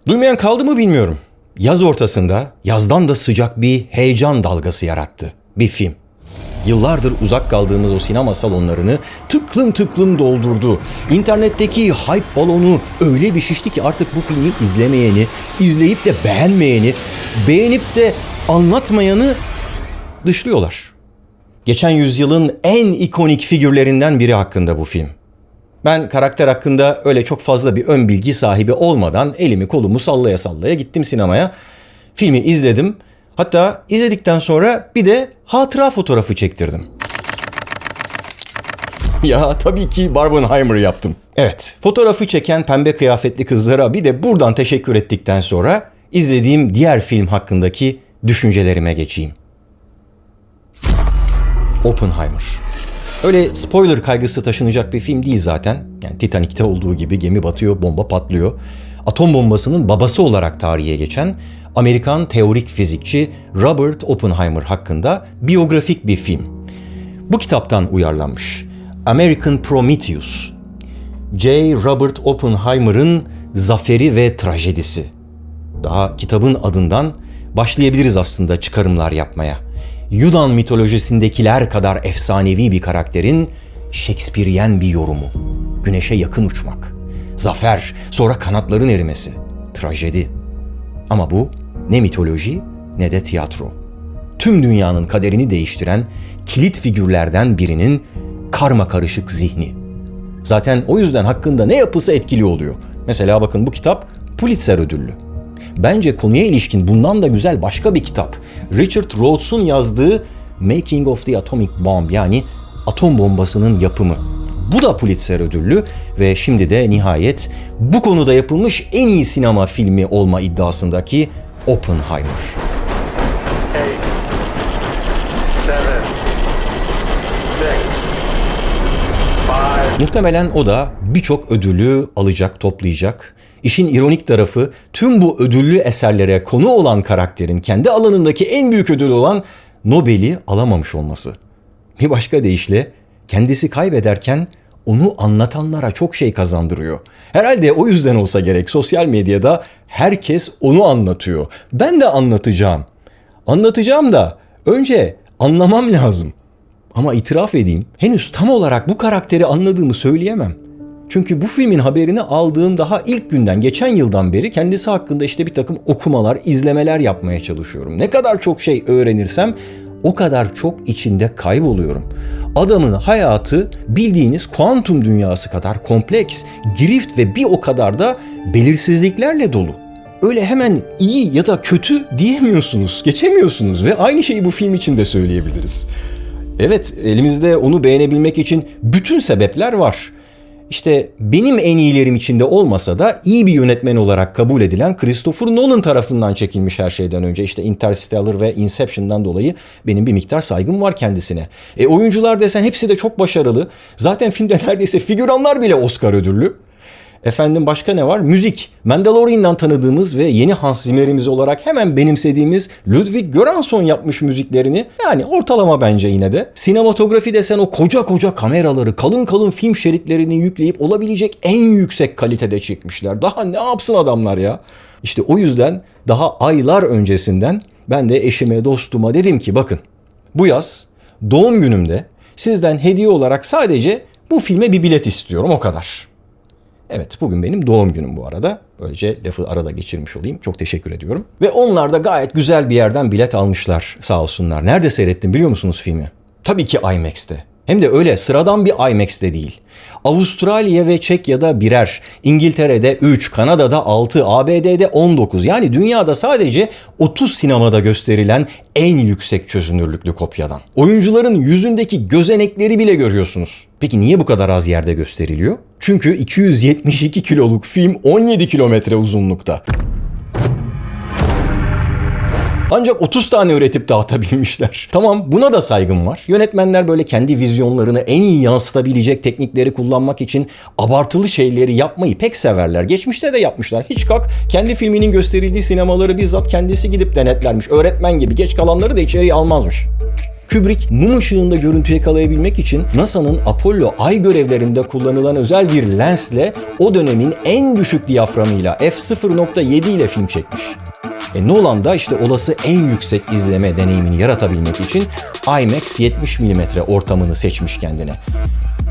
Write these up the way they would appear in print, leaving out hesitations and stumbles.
Duymayan kaldı mı bilmiyorum. Yaz ortasında, yazdan da sıcak bir heyecan dalgası yarattı bir film. Yıllardır uzak kaldığımız o sinema salonlarını tıklım tıklım doldurdu. İnternetteki hype balonu öyle bir şişti ki artık bu filmi izlemeyeni, izleyip de beğenmeyeni, beğenip de anlatmayanı dışlıyorlar. Geçen yüzyılın en ikonik figürlerinden biri hakkında bu film. Ben karakter hakkında öyle çok fazla bir ön bilgi sahibi olmadan elimi kolumu sallaya sallaya gittim sinemaya. Filmi izledim. Hatta izledikten sonra bir de hatıra fotoğrafı çektirdim. Ya tabii ki Barbenheimer yaptım. Evet, fotoğrafı çeken pembe kıyafetli kızlara bir de buradan teşekkür ettikten sonra izlediğim diğer film hakkındaki düşüncelerime geçeyim. Oppenheimer. Öyle spoiler kaygısı taşınacak bir film değil zaten. Yani Titanic'te olduğu gibi gemi batıyor, bomba patlıyor. Atom bombasının babası olarak tarihe geçen Amerikan teorik fizikçi Robert Oppenheimer hakkında biyografik bir film. Bu kitaptan uyarlanmış. American Prometheus. J. Robert Oppenheimer'ın zaferi ve trajedisi. Daha kitabın adından başlayabiliriz aslında çıkarımlar yapmaya. Yunan mitolojisindekiler kadar efsanevi bir karakterin Shakespeareyen bir yorumu. Güneşe yakın uçmak. Zafer, sonra kanatların erimesi. Trajedi. Ama bu ne mitoloji ne de tiyatro. Tüm dünyanın kaderini değiştiren kilit figürlerden birinin karmakarışık zihni. Zaten o yüzden hakkında ne yapısı etkili oluyor. Mesela bakın bu kitap Pulitzer ödüllü. Bence konuya ilişkin bundan da güzel başka bir kitap. Richard Rhodes'un yazdığı Making of the Atomic Bomb, yani atom bombasının yapımı. Bu da Pulitzer ödüllü ve şimdi de nihayet bu konuda yapılmış en iyi sinema filmi olma iddiasındaki Oppenheimer. 8, 7, 6, 5. Muhtemelen o da birçok ödülü alacak, toplayacak. İşin ironik tarafı tüm bu ödüllü eserlere konu olan karakterin kendi alanındaki en büyük ödül olan Nobel'i alamamış olması. Bir başka deyişle kendisi kaybederken onu anlatanlara çok şey kazandırıyor. Herhalde o yüzden olsa gerek sosyal medyada herkes onu anlatıyor. Ben de anlatacağım. Anlatacağım da önce anlamam lazım. Ama itiraf edeyim, henüz tam olarak bu karakteri anladığımı söyleyemem. Çünkü bu filmin haberini aldığım daha ilk günden, geçen yıldan beri kendisi hakkında işte bir takım okumalar, izlemeler yapmaya çalışıyorum. Ne kadar çok şey öğrenirsem o kadar çok içinde kayboluyorum. Adamın hayatı bildiğiniz kuantum dünyası kadar kompleks, girift ve bir o kadar da belirsizliklerle dolu. Öyle hemen iyi ya da kötü diyemiyorsunuz, geçemiyorsunuz ve aynı şeyi bu film için de söyleyebiliriz. Evet, elimizde onu beğenebilmek için bütün sebepler var. İşte benim en iyilerim içinde olmasa da iyi bir yönetmen olarak kabul edilen Christopher Nolan tarafından çekilmiş her şeyden önce. İşte Interstellar ve Inception'dan dolayı benim bir miktar saygım var kendisine. Oyuncular desen hepsi de çok başarılı. Zaten filmde neredeyse figüranlar bile Oscar ödüllü. Efendim başka ne var? Müzik. Mandalorian'dan tanıdığımız ve yeni Hans Zimmer'imiz olarak hemen benimsediğimiz Ludwig Göransson yapmış müziklerini. Yani ortalama bence yine de. Sinematografi desen o koca koca kameraları, kalın kalın film şeritlerini yükleyip olabilecek en yüksek kalitede çekmişler. Daha ne yapsın adamlar ya? İşte o yüzden daha aylar öncesinden ben de eşime, dostuma dedim ki bakın bu yaz doğum günümde sizden hediye olarak sadece bu filme bir bilet istiyorum, o kadar. Evet, bugün benim doğum günüm bu arada. Böylece lafı arada geçirmiş olayım. Çok teşekkür ediyorum. Ve onlar da gayet güzel bir yerden bilet almışlar sağ olsunlar. Nerede seyrettim biliyor musunuz filmi? Tabii ki IMAX'te. Hem de öyle sıradan bir IMAX'te değil. Avustralya ve Çekya'da birer, İngiltere'de 3, Kanada'da 6, ABD'de 19. Yani dünyada sadece 30 sinemada gösterilen en yüksek çözünürlüklü kopyadan. Oyuncuların yüzündeki gözenekleri bile görüyorsunuz. Peki niye bu kadar az yerde gösteriliyor? Çünkü 272 kiloluk film 17 kilometre uzunlukta. Ancak 30 tane üretip dağıtabilmişler. Tamam, buna da saygım var. Yönetmenler böyle kendi vizyonlarını en iyi yansıtabilecek teknikleri kullanmak için abartılı şeyleri yapmayı pek severler. Geçmişte de yapmışlar. Hitchcock kendi filminin gösterildiği sinemaları bizzat kendisi gidip denetlermiş. Öğretmen gibi geç kalanları da içeriye almazmış. Kubrick mum ışığında görüntü yakalayabilmek için NASA'nın Apollo ay görevlerinde kullanılan özel bir lensle o dönemin en düşük diyaframıyla f0.7 ile film çekmiş. Nolan da işte olası en yüksek izleme deneyimini yaratabilmek için IMAX 70 mm ortamını seçmiş kendine.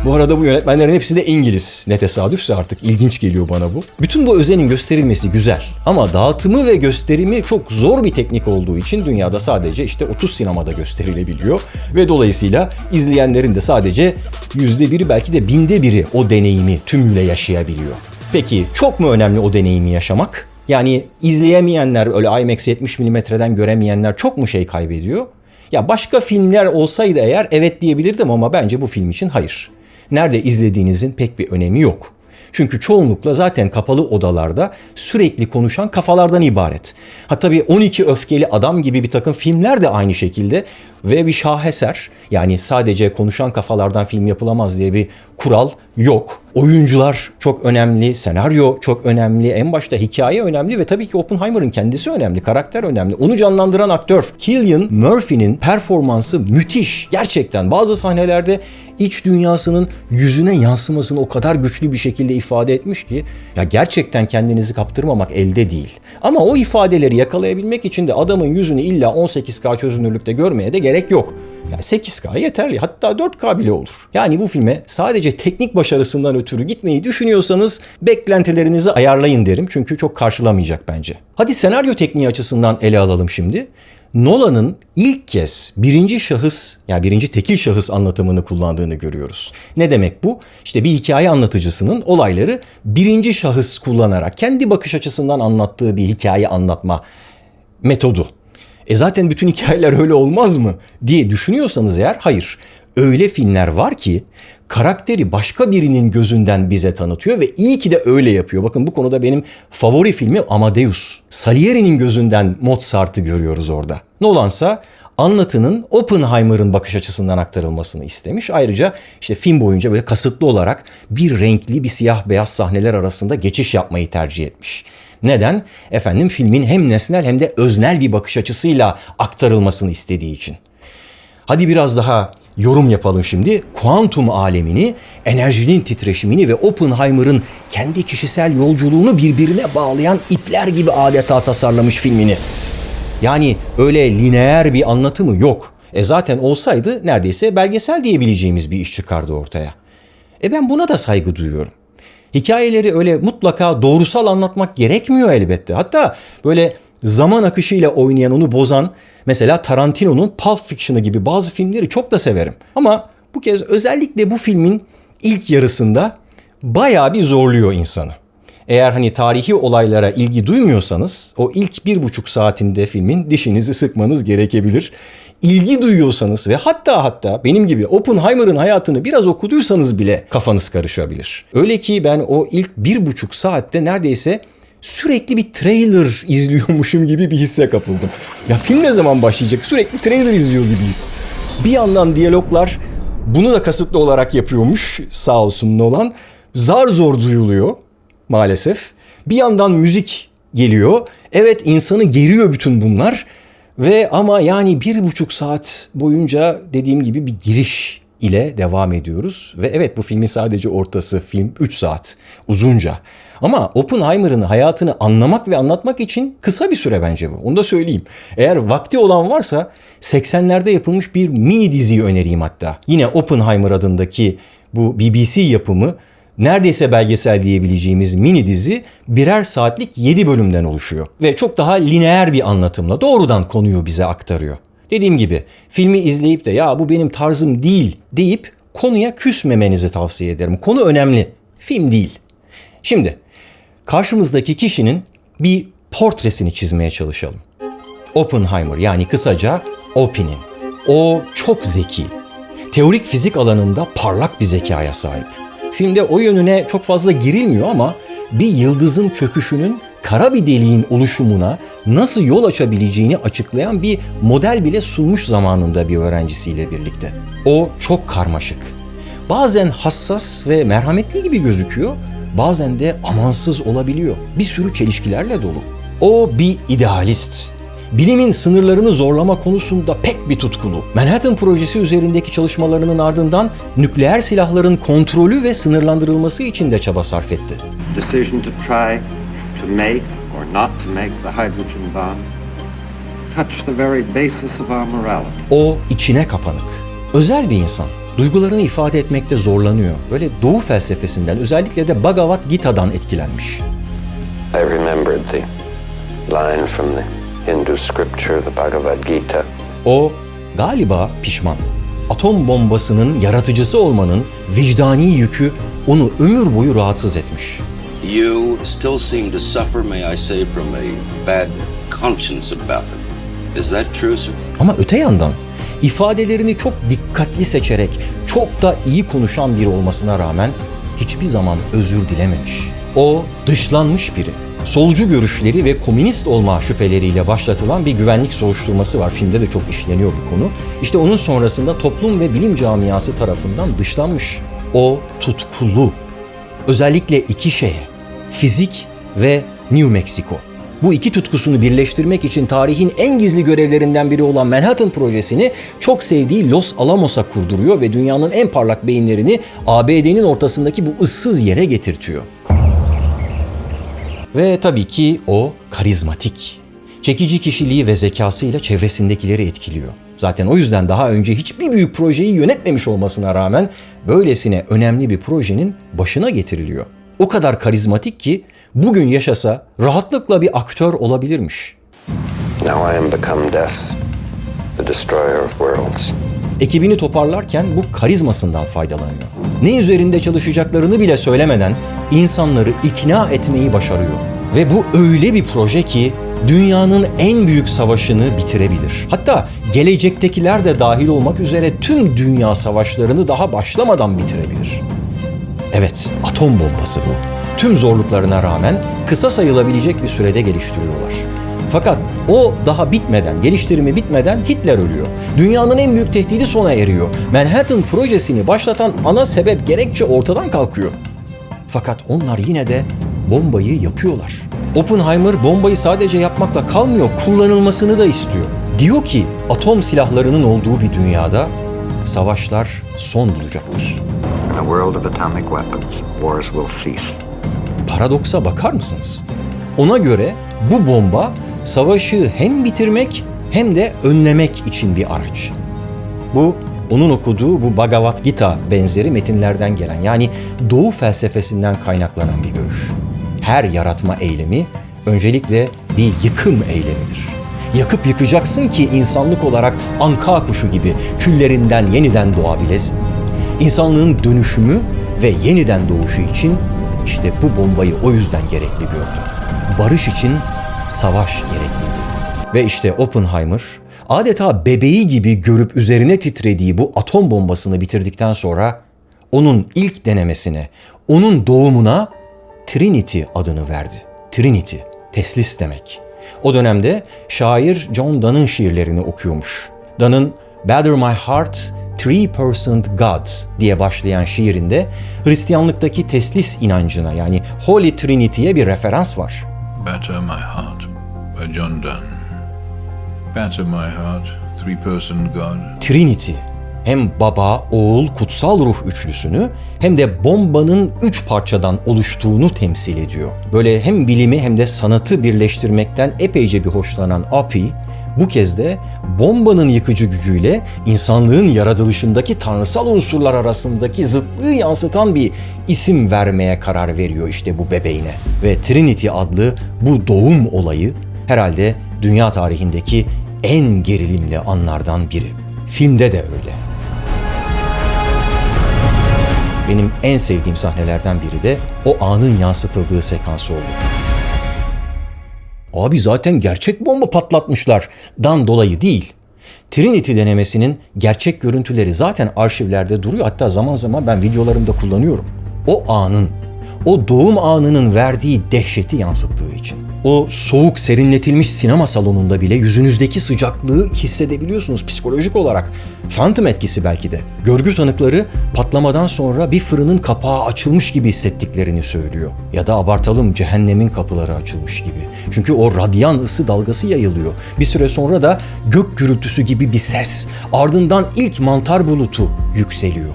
Bu arada bu yönetmenlerin hepsi de İngiliz. Ne tesadüfse artık, ilginç geliyor bana bu. Bütün bu özenin gösterilmesi güzel ama dağıtımı ve gösterimi çok zor bir teknik olduğu için dünyada sadece işte 30 sinemada gösterilebiliyor ve dolayısıyla izleyenlerin de sadece %1'i belki de 1000'de 1'i o deneyimi tümüyle yaşayabiliyor. Peki çok mu önemli o deneyimi yaşamak? Yani izleyemeyenler, öyle IMAX 70 mm'den göremeyenler çok mu şey kaybediyor? Ya başka filmler olsaydı eğer evet diyebilirdim ama bence bu film için hayır. Nerede izlediğinizin pek bir önemi yok. Çünkü çoğunlukla zaten kapalı odalarda sürekli konuşan kafalardan ibaret. Ha tabii 12 Öfkeli Adam gibi bir takım filmler de aynı şekilde ve bir şaheser. Yani sadece konuşan kafalardan film yapılamaz diye bir kural yok. Oyuncular çok önemli, senaryo çok önemli, en başta hikaye önemli ve tabii ki Oppenheimer'ın kendisi önemli, karakter önemli. Onu canlandıran aktör Cillian Murphy'nin performansı müthiş. Gerçekten bazı sahnelerde iç dünyasının yüzüne yansımasını o kadar güçlü bir şekilde ifade etmiş ki ya gerçekten kendinizi kaptırmamak elde değil. Ama o ifadeleri yakalayabilmek için de adamın yüzünü illa 18K çözünürlükte görmeye de gerek yok. Yani 8K yeterli, hatta 4K bile olur. Yani bu filme sadece teknik başarısından ötürü gitmeyi düşünüyorsanız beklentilerinizi ayarlayın derim. Çünkü çok karşılamayacak bence. Hadi senaryo tekniği açısından ele alalım şimdi. Nolan'ın ilk kez birinci şahıs, yani birinci tekil şahıs anlatımını kullandığını görüyoruz. Ne demek bu? İşte bir hikaye anlatıcısının olayları birinci şahıs kullanarak kendi bakış açısından anlattığı bir hikaye anlatma metodu. Zaten bütün hikayeler öyle olmaz mı diye düşünüyorsanız eğer, hayır. Öyle filmler var ki karakteri başka birinin gözünden bize tanıtıyor ve iyi ki de öyle yapıyor. Bakın bu konuda benim favori filmim Amadeus. Salieri'nin gözünden Mozart'ı görüyoruz orada. Nolan'sa anlatının Oppenheimer'ın bakış açısından aktarılmasını istemiş. Ayrıca işte film boyunca böyle kasıtlı olarak bir renkli, bir siyah beyaz sahneler arasında geçiş yapmayı tercih etmiş. Neden? Efendim filmin hem nesnel hem de öznel bir bakış açısıyla aktarılmasını istediği için. Hadi biraz daha yorum yapalım şimdi. Kuantum alemini, enerjinin titreşimini ve Oppenheimer'ın kendi kişisel yolculuğunu birbirine bağlayan ipler gibi adeta tasarlamış filmini. Yani öyle lineer bir anlatımı yok. Zaten olsaydı neredeyse belgesel diyebileceğimiz bir iş çıkardı ortaya. Ben buna da saygı duyuyorum. Hikayeleri öyle mutlaka doğrusal anlatmak gerekmiyor elbette. Hatta böyle zaman akışıyla oynayan, onu bozan, mesela Tarantino'nun Pulp Fiction'ı gibi bazı filmleri çok da severim. Ama bu kez özellikle bu filmin ilk yarısında bayağı bir zorluyor insanı. Eğer hani tarihi olaylara ilgi duymuyorsanız o ilk 1,5 saatinde filmin dişinizi sıkmanız gerekebilir. İlgi duyuyorsanız ve hatta benim gibi Oppenheimer'ın hayatını biraz okuduysanız bile kafanız karışabilir. Öyle ki ben o ilk 1,5 saatte neredeyse sürekli bir trailer izliyormuşum gibi bir hisse kapıldım. Ya film ne zaman başlayacak? Sürekli trailer izliyor gibiyiz. Bir yandan diyaloglar bunu da kasıtlı olarak yapıyormuş, sağ olsun Nolan. Zar zor duyuluyor maalesef. Bir yandan müzik geliyor. Evet, insanı geriyor bütün bunlar. Ve ama yani 1,5 saat boyunca dediğim gibi bir giriş ile devam ediyoruz. Ve evet, bu filmin sadece ortası, film 3 saat uzunca. Ama Oppenheimer'ın hayatını anlamak ve anlatmak için kısa bir süre bence bu. Onu da söyleyeyim. Eğer vakti olan varsa 80'lerde yapılmış bir mini diziyi önereyim hatta. Yine Oppenheimer adındaki bu BBC yapımı neredeyse belgesel diyebileceğimiz mini dizi birer saatlik 7 bölümden oluşuyor. Ve çok daha lineer bir anlatımla doğrudan konuyu bize aktarıyor. Dediğim gibi filmi izleyip de ya bu benim tarzım değil deyip konuya küsmemenizi tavsiye ederim. Konu önemli, film değil. Şimdi karşımızdaki kişinin bir portresini çizmeye çalışalım. Oppenheimer, yani kısaca Oppie'nin. O çok zeki. Teorik fizik alanında parlak bir zekaya sahip. Filmde o yönüne çok fazla girilmiyor ama bir yıldızın çöküşünün kara bir deliğin oluşumuna nasıl yol açabileceğini açıklayan bir model bile sunmuş zamanında bir öğrencisiyle birlikte. O çok karmaşık. Bazen hassas ve merhametli gibi gözüküyor, bazen de amansız olabiliyor. Bir sürü çelişkilerle dolu. O bir idealist. Bilimin sınırlarını zorlama konusunda pek bir tutkulu. Manhattan projesi üzerindeki çalışmalarının ardından nükleer silahların kontrolü ve sınırlandırılması için de çaba sarf etti. Decision to try to make or not to make the hydrogen bomb touch the very basis of our morality. O içine kapanık. Özel bir insan. Duygularını ifade etmekte zorlanıyor. Böyle Doğu felsefesinden, özellikle de Bhagavad Gita'dan etkilenmiş. I remembered the line from the Hindu scripture, the Bhagavad Gita. O galiba pişman. Atom bombasının yaratıcısı olmanın vicdani yükü onu ömür boyu rahatsız etmiş. You still seem to suffer, may I say, from a bad conscience about it. Is that true, sir? Ama öte yandan ifadelerini çok dikkatli seçerek, çok da iyi konuşan biri olmasına rağmen hiçbir zaman özür dilememiş. O dışlanmış biri. Solcu görüşleri ve komünist olma şüpheleriyle başlatılan bir güvenlik soruşturması var. Filmde de çok işleniyor bu konu. İşte onun sonrasında toplum ve bilim camiası tarafından dışlanmış. O tutkulu. Özellikle iki şeye, fizik ve New Mexico. Bu iki tutkusunu birleştirmek için tarihin en gizli görevlerinden biri olan Manhattan projesini çok sevdiği Los Alamos'a kurduruyor ve dünyanın en parlak beyinlerini ABD'nin ortasındaki bu ıssız yere getirtiyor. Ve tabii ki o karizmatik. Çekici kişiliği ve zekasıyla çevresindekileri etkiliyor. Zaten o yüzden daha önce hiçbir büyük projeyi yönetmemiş olmasına rağmen böylesine önemli bir projenin başına getiriliyor. O kadar karizmatik ki bugün yaşasa rahatlıkla bir aktör olabilirmiş. Now I am become death, the destroyer of worlds. Ekibini toparlarken bu karizmasından faydalanıyor. Ne üzerinde çalışacaklarını bile söylemeden insanları ikna etmeyi başarıyor. Ve bu öyle bir proje ki dünyanın en büyük savaşını bitirebilir. Hatta gelecektekiler de dahil olmak üzere tüm dünya savaşlarını daha başlamadan bitirebilir. Evet, atom bombası bu. Tüm zorluklarına rağmen kısa sayılabilecek bir sürede geliştiriyorlar. Fakat o daha bitmeden, geliştirimi bitmeden Hitler ölüyor. Dünyanın en büyük tehdidi sona eriyor. Manhattan projesini başlatan ana sebep, gerekçe ortadan kalkıyor. Fakat onlar yine de bombayı yapıyorlar. Oppenheimer bombayı sadece yapmakla kalmıyor, kullanılmasını da istiyor. Diyor ki atom silahlarının olduğu bir dünyada savaşlar son bulacaktır. In a world of atomic weapons, wars will cease. Paradoksa bakar mısınız? Ona göre bu bomba savaşı hem bitirmek hem de önlemek için bir araç. Bu onun okuduğu bu Bhagavad Gita benzeri metinlerden gelen, yani Doğu felsefesinden kaynaklanan bir görüş. Her yaratma eylemi öncelikle bir yıkım eylemidir. Yakıp yıkacaksın ki insanlık olarak anka kuşu gibi küllerinden yeniden doğabilesin. İnsanlığın dönüşümü ve yeniden doğuşu için işte bu bombayı o yüzden gerekli gördü. Barış için savaş gerekliydi. Ve işte Oppenheimer adeta bebeği gibi görüp üzerine titrediği bu atom bombasını bitirdikten sonra onun ilk denemesine, onun doğumuna Trinity adını verdi. Trinity, teslis demek. O dönemde şair John Donne'ın şiirlerini okuyormuş. Donne'ın Better My Heart, 3% God diye başlayan şiirinde Hristiyanlıktaki teslis inancına, yani Holy Trinity'ye bir referans var. Better My Heart by John Donne. Better My Heart, 3% God. Trinity, hem baba, oğul, kutsal ruh üçlüsünü hem de bombanın 3 parçadan oluştuğunu temsil ediyor. Böyle hem bilimi hem de sanatı birleştirmekten epeyce bir hoşlanan Appy, bu kez de bombanın yıkıcı gücüyle insanlığın yaratılışındaki tanrısal unsurlar arasındaki zıtlığı yansıtan bir isim vermeye karar veriyor işte bu bebeğine. Ve Trinity adlı bu doğum olayı herhalde dünya tarihindeki en gerilimli anlardan biri. Filmde de öyle. Benim en sevdiğim sahnelerden biri de o anın yansıtıldığı sekans oldu. Abi zaten gerçek bomba patlatmışlardan dolayı değil. Trinity denemesinin gerçek görüntüleri zaten arşivlerde duruyor. Hatta zaman zaman ben videolarımda kullanıyorum. O anın, o doğum anının verdiği dehşeti yansıttığı için. O soğuk, serinletilmiş sinema salonunda bile yüzünüzdeki sıcaklığı hissedebiliyorsunuz psikolojik olarak. Phantom etkisi belki de. Görgü tanıkları patlamadan sonra bir fırının kapağı açılmış gibi hissettiklerini söylüyor. Ya da abartalım, cehennemin kapıları açılmış gibi. Çünkü o radyan ısı dalgası yayılıyor. Bir süre sonra da gök gürültüsü gibi bir ses. Ardından ilk mantar bulutu yükseliyor.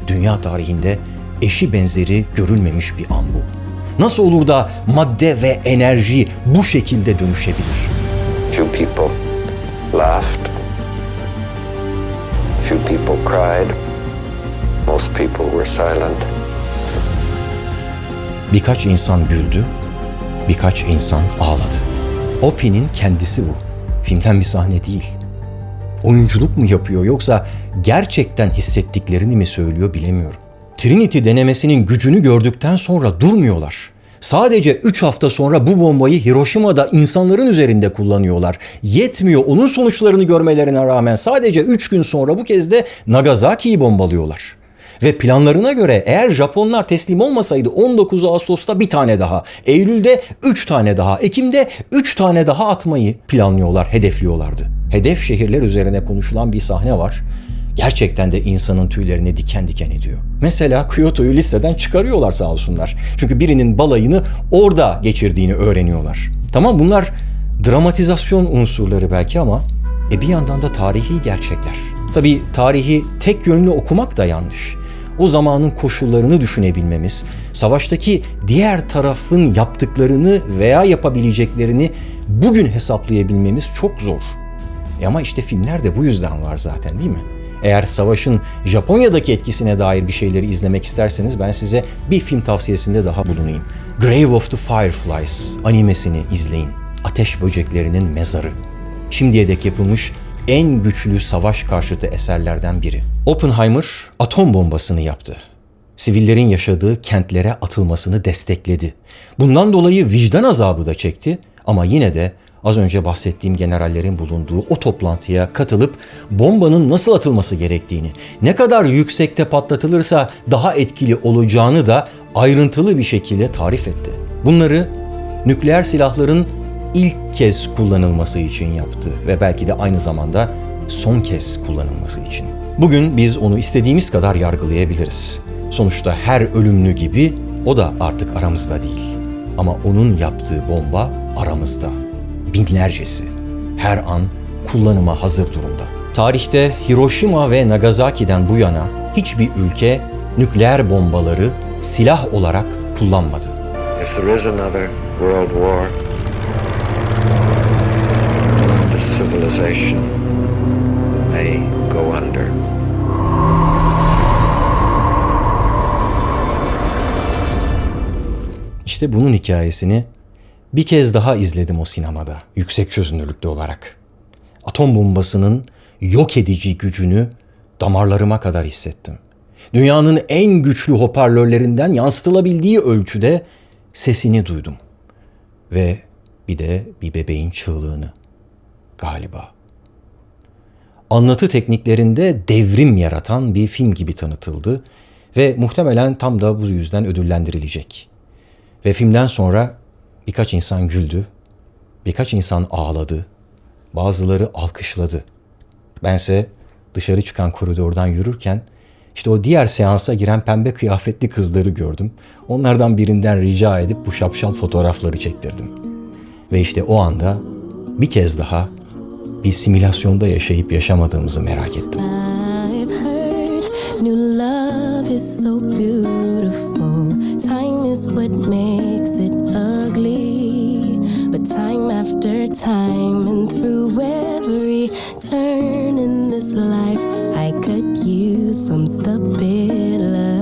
Dünya tarihinde eşi benzeri görülmemiş bir an bu. Nasıl olur da madde ve enerji bu şekilde dönüşebilir? Few people laughed. Few people cried. Most people were silent. Birkaç insan güldü, birkaç insan ağladı. Opie'nin kendisi bu. Filmden bir sahne değil. Oyunculuk mu yapıyor yoksa gerçekten hissettiklerini mi söylüyor bilemiyorum. Trinity denemesinin gücünü gördükten sonra durmuyorlar. Sadece 3 hafta sonra bu bombayı Hiroşima'da insanların üzerinde kullanıyorlar. Yetmiyor, onun sonuçlarını görmelerine rağmen sadece 3 gün sonra bu kez de Nagasaki'yi bombalıyorlar. Ve planlarına göre eğer Japonlar teslim olmasaydı 19 Ağustos'ta bir tane daha, Eylül'de 3 tane daha, Ekim'de 3 tane daha atmayı planlıyorlar, hedefliyorlardı. Hedef şehirler üzerine konuşulan bir sahne var. Gerçekten de insanın tüylerini diken diken ediyor. Mesela Kyoto'yu listeden çıkarıyorlar sağ olsunlar. Çünkü birinin balayını orada geçirdiğini öğreniyorlar. Tamam, bunlar dramatizasyon unsurları belki ama bir yandan da tarihi gerçekler. Tabii tarihi tek yönlü okumak da yanlış. O zamanın koşullarını düşünebilmemiz, savaştaki diğer tarafın yaptıklarını veya yapabileceklerini bugün hesaplayabilmemiz çok zor. Ama işte filmler de bu yüzden var zaten, değil mi? Eğer savaşın Japonya'daki etkisine dair bir şeyleri izlemek isterseniz ben size bir film tavsiyesinde daha bulunayım. Grave of the Fireflies animesini izleyin. Ateş böceklerinin mezarı. Şimdiye dek yapılmış en güçlü savaş karşıtı eserlerden biri. Oppenheimer atom bombasını yaptı. Sivillerin yaşadığı kentlere atılmasını destekledi. Bundan dolayı vicdan azabı da çekti ama yine de az önce bahsettiğim generallerin bulunduğu o toplantıya katılıp bombanın nasıl atılması gerektiğini, ne kadar yüksekte patlatılırsa daha etkili olacağını da ayrıntılı bir şekilde tarif etti. Bunları nükleer silahların ilk kez kullanılması için yaptı ve belki de aynı zamanda son kez kullanılması için. Bugün biz onu istediğimiz kadar yargılayabiliriz. Sonuçta her ölümlü gibi o da artık aramızda değil. Ama onun yaptığı bomba aramızda. Binlercesi. Her an kullanıma hazır durumda. Tarihte Hiroşima ve Nagasaki'den bu yana hiçbir ülke nükleer bombaları silah olarak kullanmadı. If there is another world war, the civilization may go under. İşte bunun hikayesini bir kez daha izledim o sinemada, yüksek çözünürlükte olarak. Atom bombasının yok edici gücünü damarlarıma kadar hissettim. Dünyanın en güçlü hoparlörlerinden yansıtılabildiği ölçüde sesini duydum. Ve bir de bir bebeğin çığlığını galiba. Anlatı tekniklerinde devrim yaratan bir film gibi tanıtıldı ve muhtemelen tam da bu yüzden ödüllendirilecek. Ve filmden sonra birkaç insan güldü, birkaç insan ağladı, bazıları alkışladı. Bense dışarı çıkan koridordan yürürken işte o diğer seansa giren pembe kıyafetli kızları gördüm. Onlardan birinden rica edip bu şapşal fotoğrafları çektirdim. Ve işte o anda bir kez daha bir simülasyonda yaşayıp yaşamadığımızı merak ettim. I've heard new love is so beautiful. Time is what makes it ugly. But time after time and through every turn in this life, I could use some stability.